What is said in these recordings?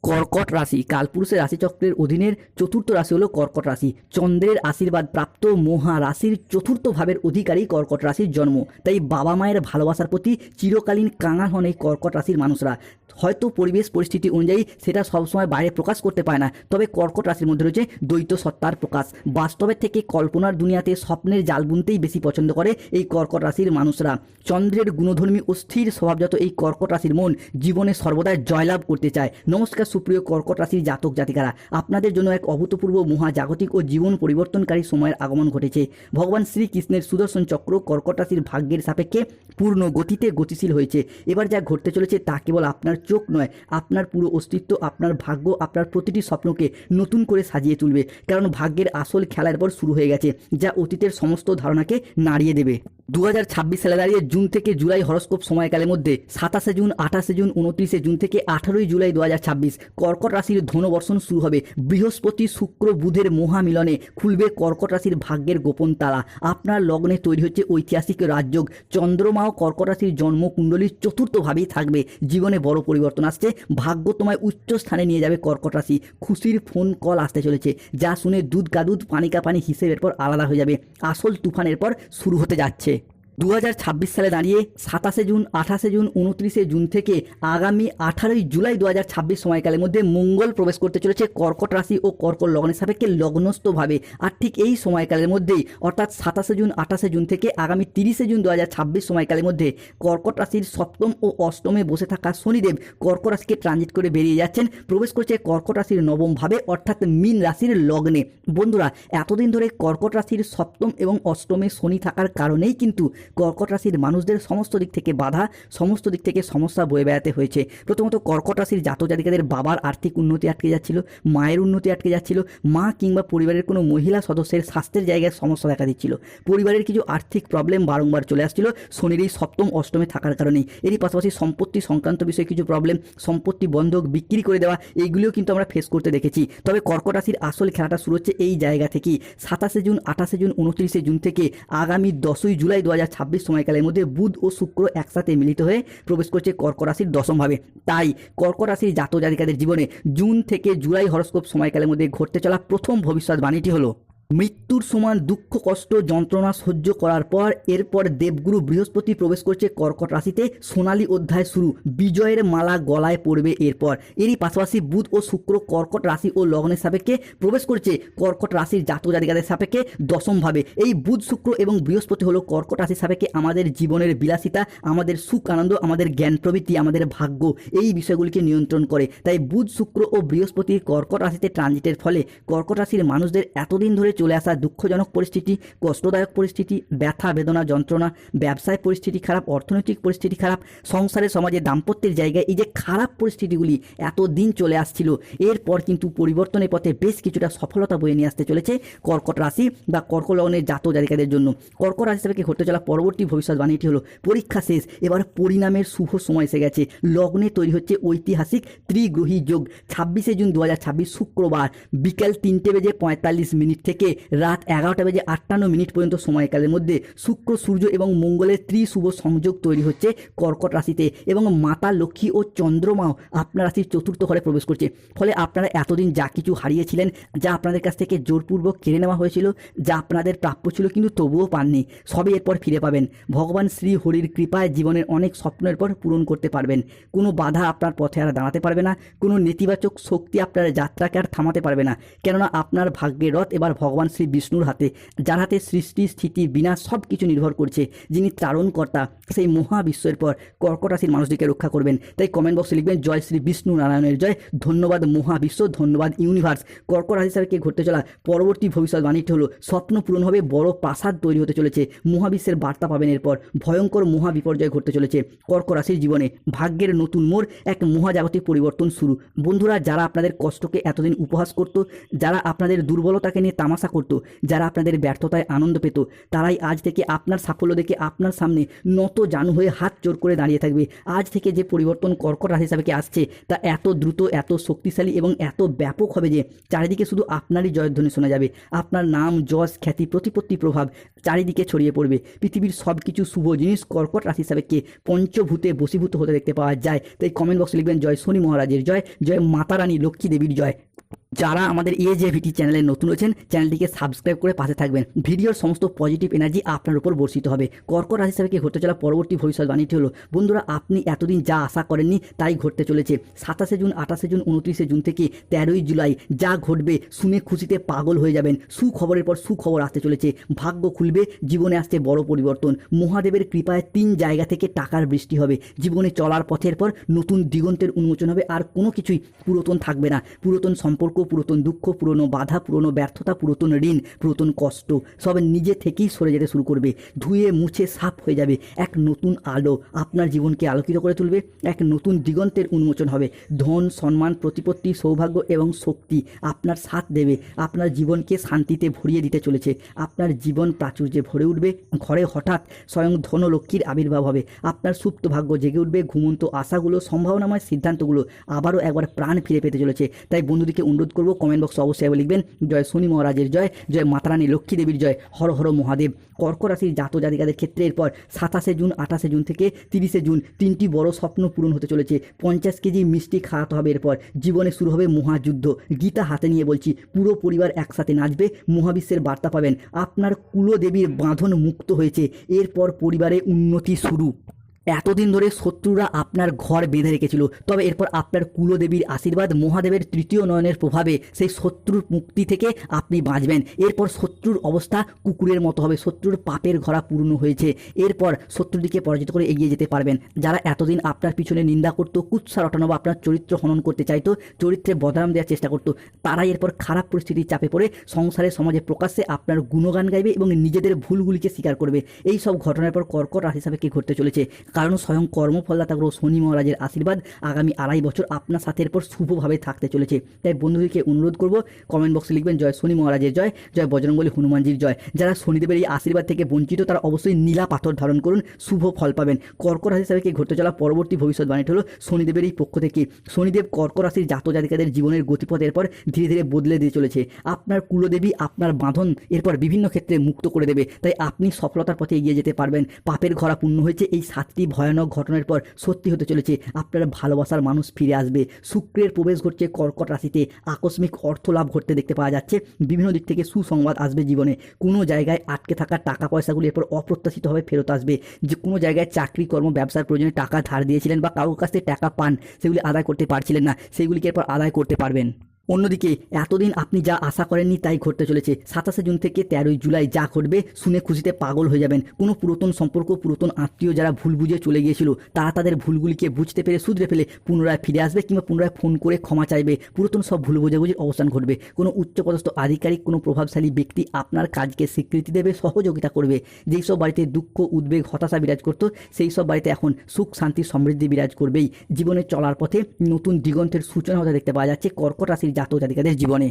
কর্কট রাশি কালপুরুষের রাশিচক্রের অধীনের চতুর্থ রাশি হলো কর্কট রাশি। চন্দ্রের আশীর্বাদ প্রাপ্ত মহা রাশির চতুর্থ ভাবের অধিকারী কর্কট রাশির জন্ম। তাই বাবা মায়ের ভালোবাসার প্রতি চিরকালীন কাঙাল হন এই কর্কট রাশির মানুষরা। হয়তো পরিবেশ পরিস্থিতি অনুযায়ী সেটা সবসময় বাইরে প্রকাশ করতে পারে না, তবে কর্কট রাশির মধ্যে রয়েছে দ্বৈত সত্তার প্রকাশ। বাস্তবের থেকে কল্পনার দুনিয়াতে স্বপ্নের জাল বুনতেই বেশি পছন্দ করে এই কর্কট রাশির মানুষরা। চন্দ্রের গুণধর্মী ও স্থির স্বভাবজাত এই কর্কট রাশির মন জীবনে সর্বদা জয়লাভ করতে চায়। নমস্কার সুপ্রিয় কর্কট রাশির জাতক জাতিকারা, আপনাদের জন্য এক অভূতপূর্ব মহাজাগতিক ও জীবন পরিবর্তনকারী সময়ের আগমন ঘটেছে। ভগবান শ্রীকৃষ্ণের সুদর্শন চক্র কর্কট রাশির ভাগ্যের সাপেক্ষে পূর্ণ গতিতে গতিশীল হয়েছে। এবার যা ঘটতে চলেছে তা কেবল আপনার চোখ নয়, আপনার পুরো অস্তিত্ব, আপনার ভাগ্য, আপনার প্রতিটি স্বপ্নকে নতুন করে সাজিয়ে তুলবে। কারণ ভাগ্যের আসল খেলার পর শুরু হয়ে গেছে, যা অতীতের সমস্ত ধারণাকে নাড়িয়ে দেবে। 2026 সালে দাঁড়িয়ে জুন থেকে জুলাই হরস্কোপ সময়কালের মধ্যে 27শে জুন, 28শে জুন, 29শে জুন থেকে 18ই জুলাই 2026 কর্কট রাশির ধনবর্ষণ শুরু হবে। বৃহস্পতি শুক্র বুধের মহামিলনে খুলবে কর্কট রাশির ভাগ্যের গোপন তালা। আপনার লগ্নে তৈরি হচ্ছে ঐতিহাসিক রাজযোগ। চন্দ্রমাও কর্কট রাশির জন্মকুণ্ডলীর চতুর্থভাবেই থাকবে। জীবনে বড় পরিবর্তন আসছে, ভাগ্য তোমায় উচ্চ স্থানে নিয়ে যাবে কর্কট রাশি। খুশির ফোন কল আসতে চলেছে, যা শুনে দুধ কা দুধ পানি কা পানি হিসেবের পর আলাদা হয়ে যাবে। আসল তুফানের পর শুরু হতে যাচ্ছে। 2026 সালে দাঁড়িয়ে 27শে জুন, 28শে জুন, 29শে জুন থেকে আগামী 18ই জুলাই 2026 সময়কালের মধ্যে মঙ্গল প্রবেশ করতে চলেছে কর্কট রাশি ও কর্কট লগ্নের সাপেক্ষে লগ্নস্থভাবে। আর ঠিক এই সময়কালের মধ্যেই অর্থাৎ 27শে জুন, 28শে জুন থেকে আগামী 30শে জুন 2026 সময়কালের মধ্যে কর্কট রাশির সপ্তম ও অষ্টমে বসে থাকা শনিদেব কর্কট রাশিকে ট্রানজিট করে বেরিয়ে যাচ্ছেন, প্রবেশ করছে কর্কট রাশির নবম ভাবে অর্থাৎ মীন রাশির লগ্নে। বন্ধুরা, এতদিন ধরে কর্কট রাশির সপ্তম এবং অষ্টমে শনি থাকার কারণেই কিন্তু কর্কট রাশির মানুষদের সমস্ত দিক থেকে বাধা, সমস্ত দিক থেকে সমস্যা বয়ে বেড়াতে হয়েছে। প্রথমত কর্কট রাশির জাতক জাতিকাদের বাবার আর্থিক উন্নতি আটকে যাচ্ছিল, মায়ের উন্নতি আটকে যাচ্ছিল, মা কিংবা পরিবারের কোনো মহিলা সদস্যের স্বাস্থ্যের জায়গায় সমস্যা দেখা দিচ্ছিল। পরিবারের কিছু আর্থিক প্রবলেম বারংবার চলে আসছিল শনির এই সপ্তম অষ্টমে থাকার কারণেই। এরই পাশাপাশি সম্পত্তি সংক্রান্ত বিষয়ে কিছু প্রবলেম, সম্পত্তি বন্ধক বিক্রি করে দেওয়া, এইগুলিও কিন্তু আমরা ফেস করতে দেখেছি। তবে কর্কট রাশির আসল খেলাটা শুরু হচ্ছে এই জায়গা থেকেই। 27শে জুন, 28শে জুন, 29শে জুন থেকে আগামী 10ই জুলাই 2026 সময়কালের মধ্যে বুধ ও শুক্র একসাথে মিলিত হয়ে প্রবেশ করছে কর্কট রাশির দশম ভাবে। তাই কর্কট রাশির জাতক জাতিকাদের জীবনে জুন থেকে জুলাই হরস্কোপ সময়কালের মধ্যে ঘটতে চলা প্রথম ভবিষ্যৎবাণীটি হলো, মৃত্যুর সমান দুঃখ কষ্ট যন্ত্রণা সহ্য করার পর এরপর দেবগুরু বৃহস্পতি প্রবেশ করছে কর্কট রাশিতে। সোনালী অধ্যায় শুরু, বিজয়ের মালা গলায় পড়বে এরপর। এরই পাশাপাশি বুধ ও শুক্র কর্কট রাশি ও লগ্নের সাপেক্ষে প্রবেশ করছে কর্কট রাশির জাতক জাতিকাদের সাপেক্ষে দশম ভাবে। এই বুধ শুক্র এবং বৃহস্পতি হলো কর্কট রাশির সাপেক্ষে আমাদের জীবনের বিলাসিতা, আমাদের সুখ আনন্দ, আমাদের জ্ঞান প্রবৃত্তি, আমাদের ভাগ্য, এই বিষয়গুলিকে নিয়ন্ত্রণ করে। তাই বুধ শুক্র ও বৃহস্পতির কর্কট রাশিতে ট্রানজিটের ফলে কর্কট রাশির মানুষদের এতদিন ধরে চলে আসা দুঃখজনক পরিস্থিতি, কষ্টদায়ক পরিস্থিতি, ব্যথা বেদনা যন্ত্রণা, ব্যবসায় পরিস্থিতি খারাপ, অর্থনৈতিক পরিস্থিতি খারাপ, সংসারে সমাজে দাম্পত্যের জায়গায় এই যে খারাপ পরিস্থিতিগুলি এতদিন চলে আসছিল, এরপর কিন্তু পরিবর্তনের পথে বেশ কিছুটা সফলতা বয়ে নিয়ে আসতে চলেছে কর্কট রাশি বা কর্কট লগ্নের জাতক জাতিকাদের জন্য। কর্কট রাশি হিসেবে ঘটতে চলা পরবর্তী ভবিষ্যৎবাণীটি হলো, পরীক্ষা শেষ, এবার পরিণামের শুভ সময় এসে গেছে। লগ্নে তৈরি হচ্ছে ঐতিহাসিক ত্রিগ্রহী যোগ। 26শে জুন 2026 শুক্রবার বিকেল 3:45 থেকে রাত 11:58 পর্যন্ত সময়কালের মধ্যে শুক্র সূর্য এবং মঙ্গলের ত্রিশুভ সংযোগ তৈরি হচ্ছে কর্কট রাশিতে এবং মাতা লক্ষ্মী ও চন্দ্রমাও আপনার রাশির চতুর্থ ঘরে প্রবেশ করছে। ফলে আপনারা এতদিন যা কিছু হারিয়েছিলেন, যা আপনাদের কাছ থেকে জোরপূর্বক কেড়ে নেওয়া হয়েছিল, যা আপনাদের প্রাপ্য ছিল কিন্তু তবুও পাননি, সবই এরপর ফিরে পাবেন। ভগবান শ্রী হরির কৃপায় জীবনের অনেক স্বপ্নের পর পূরণ করতে পারবেন। কোনো বাধা আপনার পথে আর দাঁড়াতে পারবে না, কোনো নেতিবাচক শক্তি আপনার যাত্রাকে আর থামাতে পারবে না। কেননা আপনার ভাগ্যের রথ এবার ভগবান শ্রী বিষ্ণুর হাতে, যার হাতে সৃষ্টি স্থিতি বিনাশ সব কিছু নির্ভর করছে, যিনি ত্রারণকর্তা, সেই মহাবিশ্বের পর কর্কট রাশির মানুষদেরকে রক্ষা করবেন। তাই কমেন্ট বক্সে লিখবেন, জয় শ্রী বিষ্ণু নারায়ণের জয়, ধন্যবাদ মহাবিশ্ব, ধন্যবাদ ইউনিভার্স। কর্কট রাশি হিসাবে ঘটতে চলা পরবর্তী ভবিষ্যৎবাণীটি হলো, স্বপ্ন পূরণ হবে, বড় প্রাসাদ তৈরি হতে চলেছে, মহাবিশ্বের বার্তা পাবেন এরপর, ভয়ঙ্কর মহাবিপর্যয় ঘটতে চলেছে কর্কট রাশির জীবনে। ভাগ্যের নতুন মোড়, এক মহাজাগতিক পরিবর্তন শুরু। বন্ধুরা, যারা আপনাদের কষ্টকে এতদিন উপহাস করত, যারা আপনাদের দুর্বলতাকে নিয়ে তামাশা প্রশংসা করত, যারা আপনাদের ব্যর্থতায় আনন্দ পেত, তারাই আজ থেকে আপনার সাফল্য দেখে আপনার সামনে নত জানু হয়ে হাত জোর করে দাঁড়িয়ে থাকবে। আজ থেকে যে পরিবর্তন কর্কট রাশি হিসাবে আসছে তা এত দ্রুত, এত শক্তিশালী এবং এত ব্যাপক হবে যে চারিদিকে শুধু আপনারই জয়ধ্বনি শোনা যাবে। আপনার নাম, যশ, খ্যাতি, প্রতিপত্তি, প্রভাব চারিদিকে ছড়িয়ে পড়বে। পৃথিবীর সব কিছু শুভ জিনিস কর্কট রাশি হিসাবে পঞ্চভূতে বশীভূত হতে দেখতে পাওয়া যায়। তাই কমেন্ট বক্সে লিখবেন জয় শনি মহারাজের জয়, জয় মাতা রানী লক্ষ্মী দেবীর জয়। যারা আমাদের AJVT চ্যানেলে নতুন হয়েছেন, চ্যানেলটিকে সাবস্ক্রাইব করে পাশে থাকবেন। ভিডিওর সমস্ত পজিটিভ এনার্জি আপনার উপর বর্ষিত হবে। কর্কট রাশি হিসাবে ঘটতে চলা পরবর্তী ভবিষ্যৎবাণীটি হলো, বন্ধুরা, আপনি এতদিন যা আশা করেননি তাই ঘটতে চলেছে। 27 জুন, 28 জুন, 29 জুন থেকে 13ই জুলাই যা ঘটবে শুনে খুশিতে পাগল হয়ে যাবেন। সুখবরের পর সুখবর আসতে চলেছে, ভাগ্য খুলবে, জীবনে আসছে বড় পরিবর্তন। মহাদেবের কৃপায় 3 জায়গা থেকে টাকার বৃষ্টি হবে। জীবনে চলার পথের পর নতুন দিগন্তের উন্মোচন হবে। আর কোনো কিছুই পুরাতন থাকবে না। পুরাতন সম্পর্ক, পুরাতন দুঃখ, পুরনো বাধা, পুরনো ব্যর্থতা, পুরাতন ঋণ, পুরাতন কষ্ট সব নিজে থেকেই সরে যেতে শুরু করবে। ধুয়ে মুছে সাফ হয়ে যাবে। এক নতুন আলো আপনার জীবনকে আলোকিত করে তুলবে। এক নতুন দিগন্তের উন্মোচন হবে। ধন, সম্মান, প্রতিপত্তি, সৌভাগ্য এবং শক্তি আপনার সাথ দেবে। আপনার জীবনকে শান্তিতে ভরিয়ে দিতে চলেছে। আপনার জীবন প্রাচুর্যে ভরে উঠবে। ঘরে হঠাৎ স্বয়ং ধনলক্ষ্মীর আবির্ভাব হবে। আপনার সুপ্ত ভাগ্য জেগে উঠবে। ঘুমন্ত আশাগুলো, সম্ভাবনাময় সিদ্ধান্তগুলো আবারও একবার প্রাণ ফিরে পেতে চলেছে। তাই বন্ধুদিকে অনুরোধ করব, কমেন্ট বক্সে অবশ্যই লিখবেন জয় শনি মহারাজের জয়, জয় মাতা রানী লক্ষ্মী দেবীর জয়, হর হর মহাদেব। কর্কট রাশির জাতক জাতিকাদের ক্ষেত্রে এরপর 27 জুন, 28 জুন থেকে 30 জুন 3টি বড় স্বপ্ন পূরণ হতে চলেছে। 50 কেজি মিষ্টি খাওয়াতে হবে। এরপর জীবনে শুরু হবে মহাযুদ্ধ। গীতা হাতে নিয়ে বলছি, পুরো পরিবার একসাথে নাচবে। মহাবিশ্বের বার্তা পাবেন, আপনার কুলদেবীর বাঁধন মুক্ত হয়েছে। এরপর পরিবারে উন্নতি শুরু। এতদিন ধরে শত্রুরা আপনার ঘর বেঁধে রেখেছিল, তবে এরপর আপনার কুলদেবীর আশীর্বাদ, মহাদেবের তৃতীয় নয়নের প্রভাবে সেই শত্রুর মুক্তি থেকে আপনি বাঁচবেন। এরপর শত্রুর অবস্থা কুকুরের মতো হবে। শত্রুর পাপের ঘোড়া পূর্ণ হয়েছে। এরপর শত্রুদিকে পরাজিত করে এগিয়ে যেতে পারবেন। যারা এতদিন আপনার পিছনে নিন্দা করতো, কুৎসা রটানো বা আপনার চরিত্র হনন করতে চাইতো, চরিত্রে বদনাম দেওয়ার চেষ্টা করতো, তারাই এরপর খারাপ পরিস্থিতির চাপে পড়ে সংসারে, সমাজে প্রকাশ্যে আপনার গুণগান গাইবে এবং নিজেদের ভুলগুলিকে স্বীকার করবে। এই সব ঘটনার পর কর্কট রাশি হিসাবে ঘটতে চলেছে, কারণ স্বয়ং কর্মফলদাতা গ্রহ শনি মহারাজের আশীর্বাদ আগামী 2.5 বছর আপনার সাথে এরপর শুভভাবে থাকতে চলেছে। তাই বন্ধুদেরকে অনুরোধ করব, কমেন্ট বক্সে লিখবেন জয় শনি মহারাজের জয়, জয় বজরংবলী হনুমানজির জয়। যারা শনিদেবের এই আশীর্বাদ থেকে বঞ্চিত, তারা অবশ্যই নীলা পাথর ধারণ করুন, শুভ ফল পাবেন। কর্কট রাশি হিসাবে ঘটতে চলা পরবর্তী ভবিষ্যৎবাণীটি হলো শনিদেবের এই পক্ষ থেকে। শনিদেব কর্কট রাশির জাতক জাতিকাদের জীবনের গতিপথ এরপর ধীরে ধীরে বদলে দিয়ে চলেছে। আপনার কুলদেবী আপনার বাঁধন এরপর বিভিন্ন ক্ষেত্রে মুক্ত করে দেবে। তাই আপনি সফলতার পথে এগিয়ে যেতে পারবেন। পাপের ঘোড়া পূর্ণ হয়েছে। এই 7টি ভয়ানক ঘটনার পর সত্যি হতে চলেছে, আপনার ভালোবাসার মানুষ ফিরে আসবে। শুক্রের প্রবেশ ঘটছে কর্কট রাশিতে। আকস্মিক অর্থ লাভ ঘটতে দেখতে পাওয়া যাচ্ছে। বিভিন্ন দিক থেকে সুসংবাদ আসবে জীবনে। কোনো জায়গায় আটকে থাকা টাকা পয়সাগুলি এরপর অপ্রত্যাশিতভাবে ফেরত আসবে। যে কোনো জায়গায় চাকরি, কর্ম, ব্যবসার প্রয়োজনে টাকা ধার দিয়েছিলেন বা কারোর কাছ থেকে টাকা পান, সেগুলি আদায় করতে পারছিলেন না, সেগুলিকে এরপর আদায় করতে পারবেন। অন্যদিকে এতদিন আপনি যা আশা করেননি তাই ঘটতে চলেছে। 27 জুন থেকে 13ই জুলাই যা ঘটবে শুনে খুশিতে পাগল হয়ে যাবেন। কোনো পুরাতন সম্পর্ক, পুরাতন আত্মীয় যারা ভুল বুঝে চলে গিয়েছিল, তারা তাদের ভুলগুলিকে বুঝতে পেরে শুধরে ফেলে পুনরায় ফিরে আসবে কিংবা পুনরায় ফোন করে ক্ষমা চাইবে। পুরাতন সব ভুল বোঝাবুঝির অবসান ঘটবে। কোনো উচ্চপদস্থ আধিকারিক, কোনো প্রভাবশালী ব্যক্তি আপনার কাজকে স্বীকৃতি দেবে, সহযোগিতা করবে। যেই সব বাড়িতে দুঃখ, উদ্বেগ, হতাশা বিরাজ করতো, সেই সব বাড়িতে এখন সুখ, শান্তি, সমৃদ্ধি বিরাজ করবেই। জীবনে চলার পথে নতুন দিগন্তের সূচনা হতে দেখতে পাওয়া যাচ্ছে কর্কট রাশির জাতক জাতিকাদের জীবনে।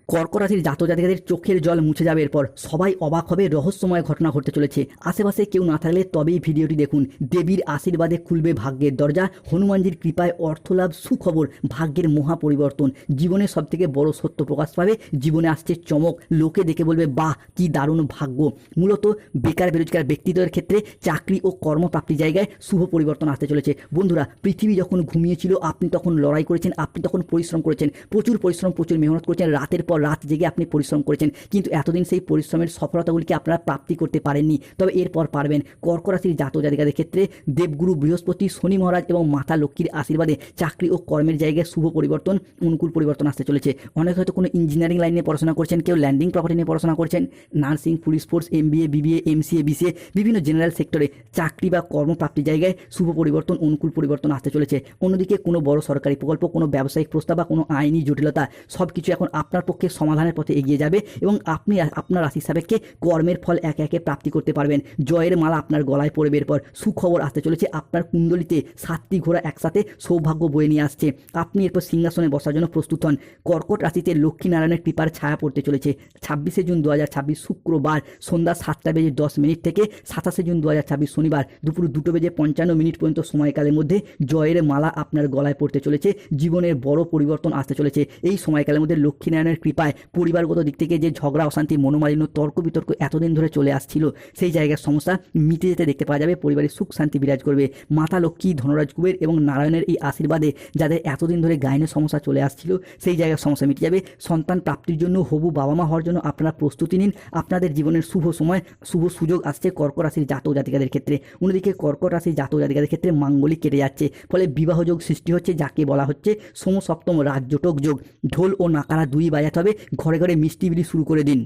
কর্কট রাশির জাতক জাতিকাদের চোখের জল মুছে যাবে। এরপর সবাই অবাক হবে, রহস্যময় ঘটনা ঘটতে চলেছে। আশেপাশে কেউ না থাকলে তবেই ভিডিওটি দেখুন। দেবীর আশীর্বাদে খুলবে ভাগ্যের দরজা। হনুমানজির কৃপায় অর্থলাভ, সুখবর, ভাগ্যের মহা পরিবর্তন। জীবনে সবথেকে বড় সত্য প্রকাশ পাবে। জীবনে আসছে চমক। লোকে দেখে বলবে, বাহ কি দারুণ ভাগ্য। মূলত বেকার বেরোজগার ব্যক্তিদের ক্ষেত্রে চাকরি ও কর্মপ্রাপ্তি জায়গায় শুভ পরিবর্তন আসতে চলেছে। বন্ধুরা, পৃথিবী যখন ঘুমিয়েছিল আপনি তখন লড়াই করেছেন, আপনি তখন পরিশ্রম করেছেন, প্রচুর পরিশ্রম, প্রচুর মেহনত করেছেন। রাতের পর রাত জেগে আপনি পরিশ্রম করেছেন, কিন্তু এতদিন সেই পরিশ্রমের সফলতাগুলিকে আপনারা প্রাপ্তি করতে পারেননি। তবে এরপর পারবেন। কর্কট রাশির জাতক জাতিকাদের ক্ষেত্রে দেবগুরু বৃহস্পতি, শনি মহারাজ এবং মাতা লক্ষ্মীর আশীর্বাদে চাকরি ও কর্মের জায়গায় শুভ পরিবর্তন, অনুকূল পরিবর্তন আসতে চলেছে। অনেক হয়তো কোনো ইঞ্জিনিয়ারিং লাইন নিয়ে পড়াশোনা করছেন, কেউ ল্যান্ডিং প্রপার্টি নিয়ে পড়াশোনা করছেন, nursing, police force, MBA, BBA, MCA, BCA, বিভিন্ন জেনারেল সেক্টরে চাকরি বা কর্মপ্রাপ্তি জায়গায় শুভ পরিবর্তন, অনুকূল পরিবর্তন আসতে চলেছে। অন্যদিকে কোনো বড় সরকারি প্রকল্প, কোনো ব্যবসায়িক প্রস্তাব বা কোনো আইনি জটিলতা সব কিছু এখন আপনার পক্ষে রাশিচক্রের সমাধানের পথে এগিয়ে যাবে এবং আপনি আপনার রাশি সাপেক্ষে কর্মের ফল একে একে প্রাপ্তি করতে পারবেন। জয়ের মালা আপনার গলায় পড়বে। এরপর সুখবর আসতে চলেছে, আপনার কুণ্ডলিতে 7টি ঘোড়া একসাথে সৌভাগ্য বয়ে নিয়ে আসছে। আপনি এরপর সিংহাসনে বসার জন্য প্রস্তুত হন। কর্কট রাশিতে লক্ষ্মীনারায়ণের কৃপার ছায়া পড়তে চলেছে। 26শে জুন 2026 শুক্রবার সন্ধ্যা 7টা বেজে 10 মিনিট থেকে 27শে জুন 2026 শনিবার দুপুর 2টা বেজে 55 মিনিট পর্যন্ত সময়কালের মধ্যে জয়ের মালা আপনার গলায় পড়তে চলেছে। জীবনের বড় পরিবর্তন আসতে চলেছে। এই সময়কালের মধ্যে লক্ষ্মীনারায়ণের কৃপায় পরিবারগত দিক থেকে যে ঝগড়া অশান্তি মনোমালিন্য তর্ক বিতর্ক এতদিন ধরে চলে আসছিল সেই জায়গার সমস্যা মিটে যেতে দেখতে পাওয়া যাবে। পরিবারে সুখ শান্তি বিরাজ করবে। মাতা লক্ষ্মী, ধনরাজ কুবের এবং নারায়ণের এই আশীর্বাদে যাদের এতদিন ধরে গাইনের সমস্যা চলে আসছিল সেই জায়গার সমস্যা মিটে যাবে। সন্তান প্রাপ্তির জন্য হবু বাবা মা হওয়ার জন্য আপনারা প্রস্তুতি নিন। আপনাদের জীবনের শুভ সময়, শুভ সুযোগ আসছে কর্কট রাশির জাতক জাতিকাদের ক্ষেত্রে। অন্যদিকে কর্কট রাশির জাতক জাতিকাদের ক্ষেত্রে মাঙ্গলিক কেটে যাচ্ছে, ফলে বিবাহযোগ সৃষ্টি হচ্ছে, যাকে বলা হচ্ছে সমসপ্তম রাজযোটক যোগ। ঢোল ও নাকারা দুই বাজাতে হবে। ঘরে ঘরে মিষ্টি বিলি শুরু করে দিন।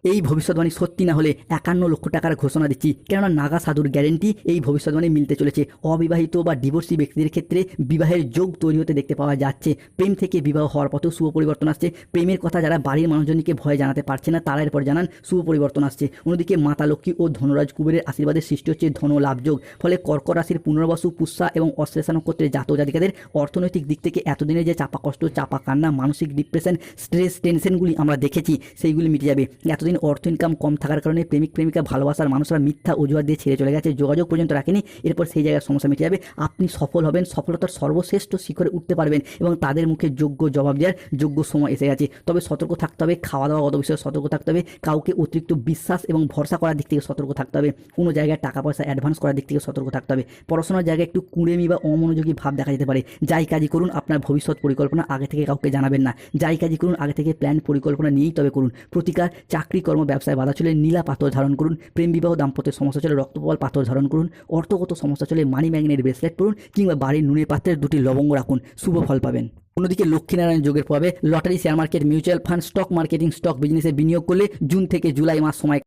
এই ভবিষ্যৎবাণী সত্যি না হলে 51 লক্ষ টাকার ঘোষণা দিচ্ছি, কেননা নাগা সাধুর গ্যারেন্টি এই ভবিষ্যৎবাণী মিলতে চলেছে। অবিবাহিত বা ডিভোর্সি ব্যক্তিদের ক্ষেত্রে বিবাহের যোগ তৈরি হতে দেখতে পাওয়া যাচ্ছে। প্রেম থেকে বিবাহ হওয়ার পথেও শুভ পরিবর্তন আসছে। প্রেমের কথা যারা বাড়ির মানুষজনকে ভয় জানাতে পারছে না তারা এরপর জানান, শুভ পরিবর্তন আসছে। অন্যদিকে মাতা লক্ষ্মী ও ধনরাজ কুবেরের আশীর্বাদের সৃষ্টি হচ্ছে ধন লাভ যোগ। ফলে কর্কট রাশির পুনর্বসু, পুষ্যা এবং অশ্লেষা নক্ষত্রের জাতক জাতিকাদের অর্থনৈতিক দিক থেকে এতদিনে যে চাপা কষ্ট, চাপা কান্না, মানসিক ডিপ্রেশন, স্ট্রেস, টেনশনগুলি আমরা দেখেছি সেইগুলি মিটে যাবে। এতদিন অর্থ ইনকাম কম থাকার কারণে প্রেমিক প্রেমিকা, ভালোবাসার মানুষরা মিথ্যা অজুহাত দিয়ে ছেড়ে চলে গেছে, যোগাযোগ পর্যন্ত রাখেনি, এরপর সেই জায়গার সমস্যা মিটে যাবে। আপনি সফল হবেন, সফলতার সর্বশ্রেষ্ঠ শিখরে উঠতে পারবেন এবং তাদের মুখে যোগ্য জবাব দেওয়ার যোগ্য সময় এসে গেছে। তবে সতর্ক থাকতে হবে, খাওয়া দাওয়া গত বিষয়ে সতর্ক থাকতে হবে, কাউকে অতিরিক্ত বিশ্বাস এবং ভরসা করার দিক থেকে সতর্ক থাকতে হবে, কোনো জায়গায় টাকা পয়সা অ্যাডভান্স করার দিক থেকে সতর্ক থাকতে হবে। পড়াশোনার জায়গায় একটু কুঁড়েমি বা অমনোযোগী ভাব দেখা যেতে পারে। যাই কাজই করুন আপনার ভবিষ্যৎ পরিকল্পনা আগে থেকে কাউকে জানাবেন না। যাই কাজই করুন আগে থেকে প্ল্যান পরিকল্পনা নিয়েই তবে করুন। প্রতিকার, চাকরি কর্ম ব্যবসায় বাধা চলে নীলা পাথর ধারণ করুন। প্রেম বিবাহ দাম্পত্যের সমস্যা চলে রক্তপ্রবাল পাথর ধারণ করুন। অর্থগত সমস্যা চলে মানি ম্যাগনেট ব্রেসলেট পরুন, কিংবা বাড়ির নুনের পাত্রের 2টি লবঙ্গ রাখুন, শুভ ফল পাবেন। অন্যদিকে লক্ষ্মীনারায়ণ যোগের প্রভাবে lottery, share market, mutual fund, stock marketing, stock বিজনেসে বিনিয়োগ করলে জুন থেকে জুলাই মাস সময়